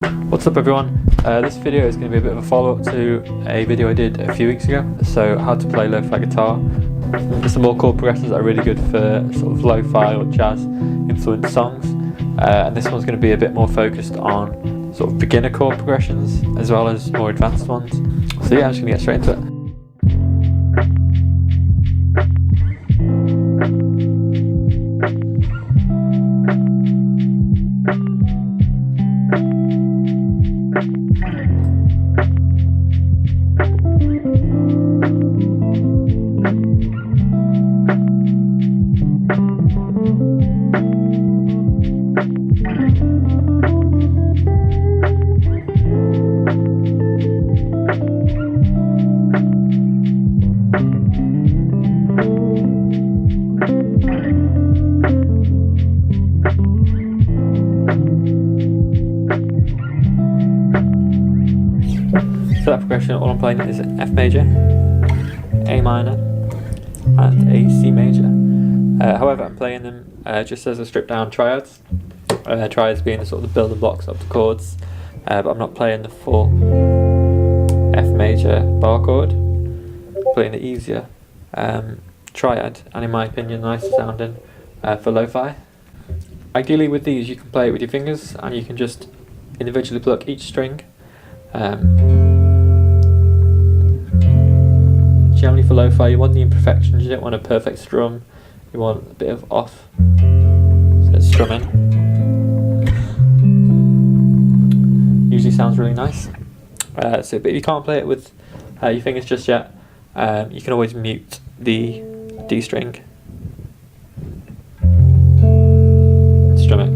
What's up everyone, this video is going to be a bit of a follow-up to a video I did a few weeks ago, so how to play lo-fi guitar. There's some more chord progressions that are really good for sort of lo-fi or jazz influenced songs, and this one's going to be a bit more focused on sort of beginner chord progressions as well as more advanced ones. So yeah, I'm just going to get straight into it. For that progression, all I'm playing is an F major, A minor, and a C major. However, I'm playing them just as a stripped down triads. Triads being the sort of the building blocks of the chords, but I'm not playing the full F major bar chord. I'm playing the easier triad, and in my opinion, nicer sounding for lo-fi. Ideally, with these, you can play it with your fingers, and you can just individually pluck each string. Generally for lo-fi you want the imperfections, you don't want a perfect strum, you want a bit of off, so it's strumming. Usually sounds really nice. But if you can't play it with your fingers just yet, you can always mute the D string and strum it.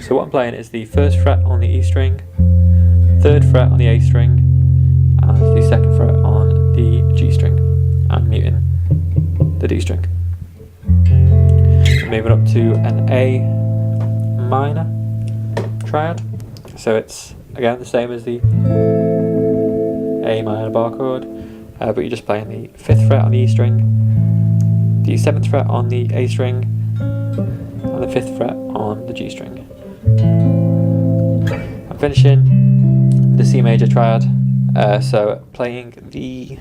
So what I'm playing is the first fret on the E string, third fret on the A string, and the second fret on the G string, and muting the D string. Moving up to an A minor triad, so it's again the same as the A minor bar chord, but you're just playing the 5th fret on the E string, the 7th fret on the A string, and the 5th fret on the G string. I'm finishing the C major triad, so playing the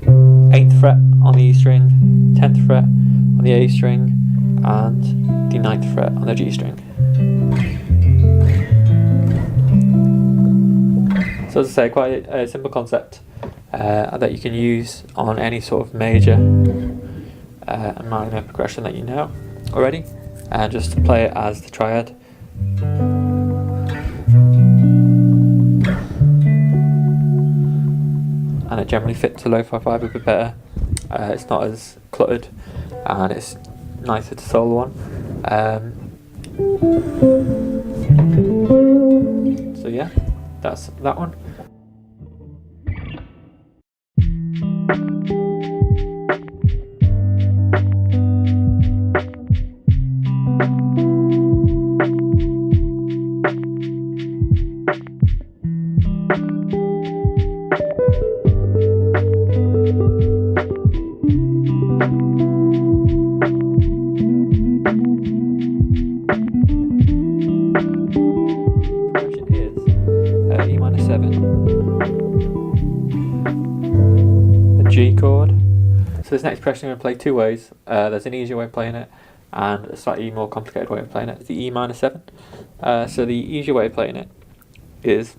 8th fret on the E string, 10th fret on the A string, and the 9th fret on the G string. So as I say, quite a simple concept that you can use on any sort of major and minor progression that you know already, and just play it as the triad. And it generally fits the lo-fi vibe a bit better. It's not as cluttered, and it's nicer to solo on. So yeah, that's that one. E minor 7, the G chord. So this next progression I'm going to play two ways. There's an easier way of playing it and a slightly more complicated way of playing it. It's the E minor 7. So the easier way of playing it is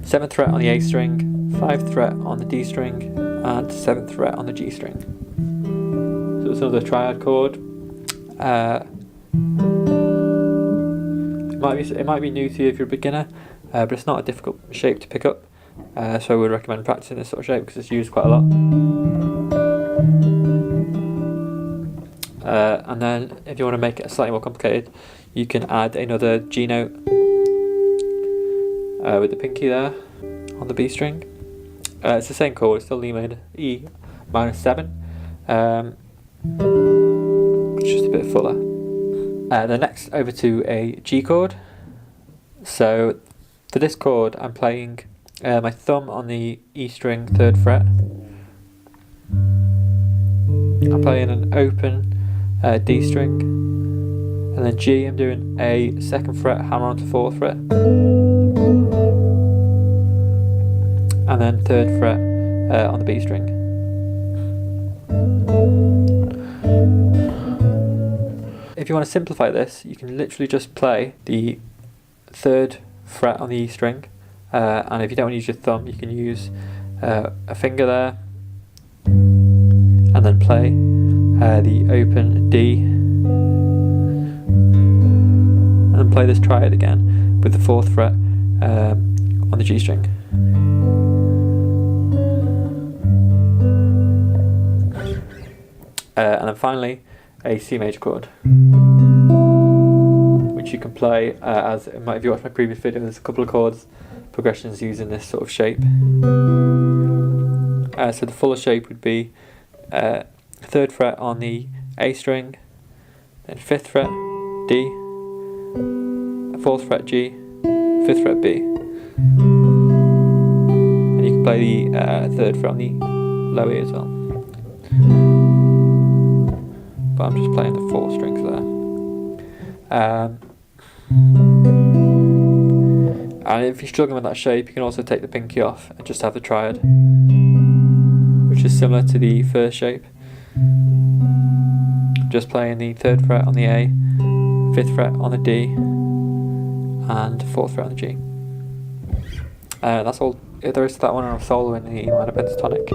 7th fret on the A string, 5th fret on the D string, and 7th fret on the G string. So it's another triad chord. It might be new to you if you're a beginner, but it's not a difficult shape to pick up, so I would recommend practicing this sort of shape because it's used quite a lot. And then if you want to make it slightly more complicated, you can add another G note with the pinky there on the B string. It's the same chord, it's still E minor 7, just a bit fuller. Then next over to a G chord. So for this chord I'm playing my thumb on the E string 3rd fret. I'm playing an open D string And then G, I'm doing a 2nd fret, hammer onto 4th fret. And then 3rd fret on the B string. If you want to simplify this, you can literally just play the 3rd fret on the E string, and if you don't want to use your thumb, you can use a finger there, and then play the open D, and then play this triad again with the 4th fret on the G string. And then finally a C major chord, which you can play as if you watched my previous video, there's a couple of chords progressions using this sort of shape. So the fuller shape would be 3rd fret on the A string, then 5th fret D, 4th fret G, 5th fret B, and you can play the 3rd fret on the low E as well. But I'm just playing the 4 strings there. And if you're struggling with that shape, you can also take the pinky off and just have the triad, which is similar to the first shape. Just playing the 3rd fret on the A, 5th fret on the D, and 4th fret on the G. That's all there is to that one, and I'm soloing the E minor pentatonic.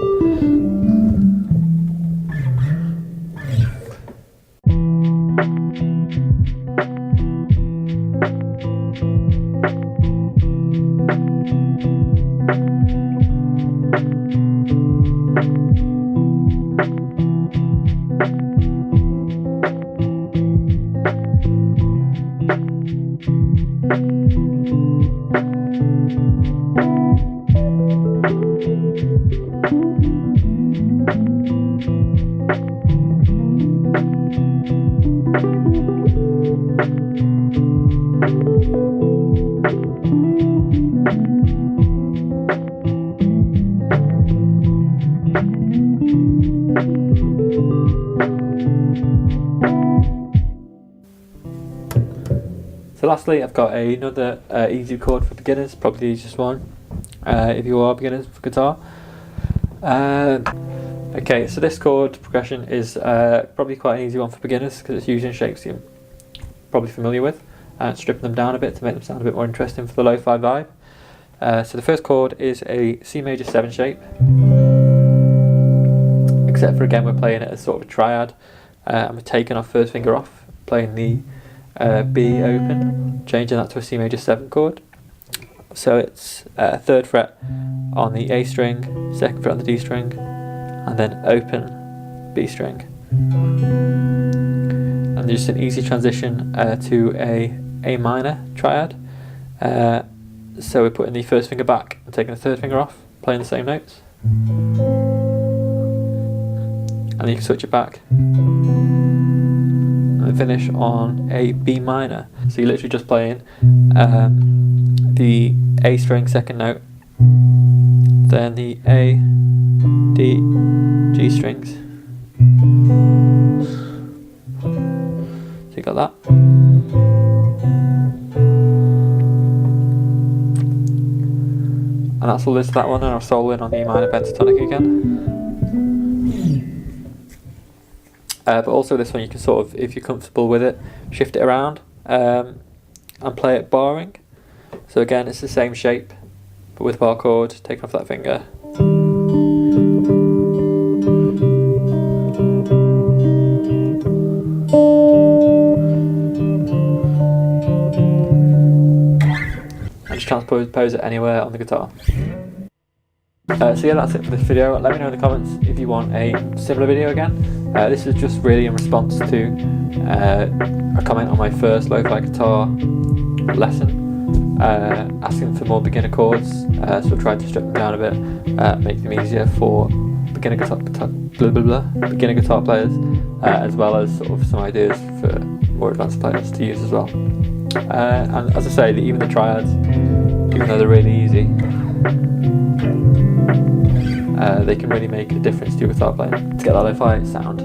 So lastly, I've got another easy chord for beginners, probably the easiest one if you are beginners for guitar. Okay, so this chord progression is probably quite an easy one for beginners because it's using shapes you're probably familiar with and stripping them down a bit to make them sound a bit more interesting for the lo-fi vibe. So the first chord is a C major 7 shape, except for again we're playing it as sort of a triad, and we're taking our first finger off, playing the B open, changing that to a C major 7 chord. So it's 3rd fret on the A string, 2nd fret on the D string, and then open B string. And just an easy transition to a minor triad. So we're putting the first finger back and taking the 3rd finger off, playing the same notes. And then you can switch it back. And finish on a B minor. So you're literally just playing the A string 2nd note, then the A, D, G strings. So you got that. And that's all there is to that one, and I'll solo in on the E minor pentatonic again. But also this one you can sort of, if you're comfortable with it, shift it around and play it barring. So again it's the same shape but with bar chord, taking off that finger. And just transpose it anywhere on the guitar. So yeah, that's it for this video. Let me know in the comments if you want a similar video again. This is just really in response to a comment on my first lo-fi guitar lesson, asking for more beginner chords, so I tried to strip them down a bit, make them easier for beginner guitar players, as well as sort of some ideas for more advanced players to use as well. And as I say, even the triads, even though they're really easy, They can really make a difference to your guitar playing to get that lo-fi sound.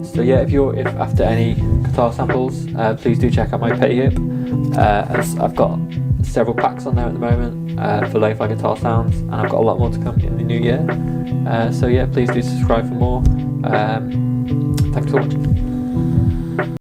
So yeah, if after any guitar samples, please do check out my Chillhop, as I've got several packs on there at the moment for lo-fi guitar sounds, and I've got a lot more to come in the new year. So yeah, please do subscribe for more. Thanks for watching.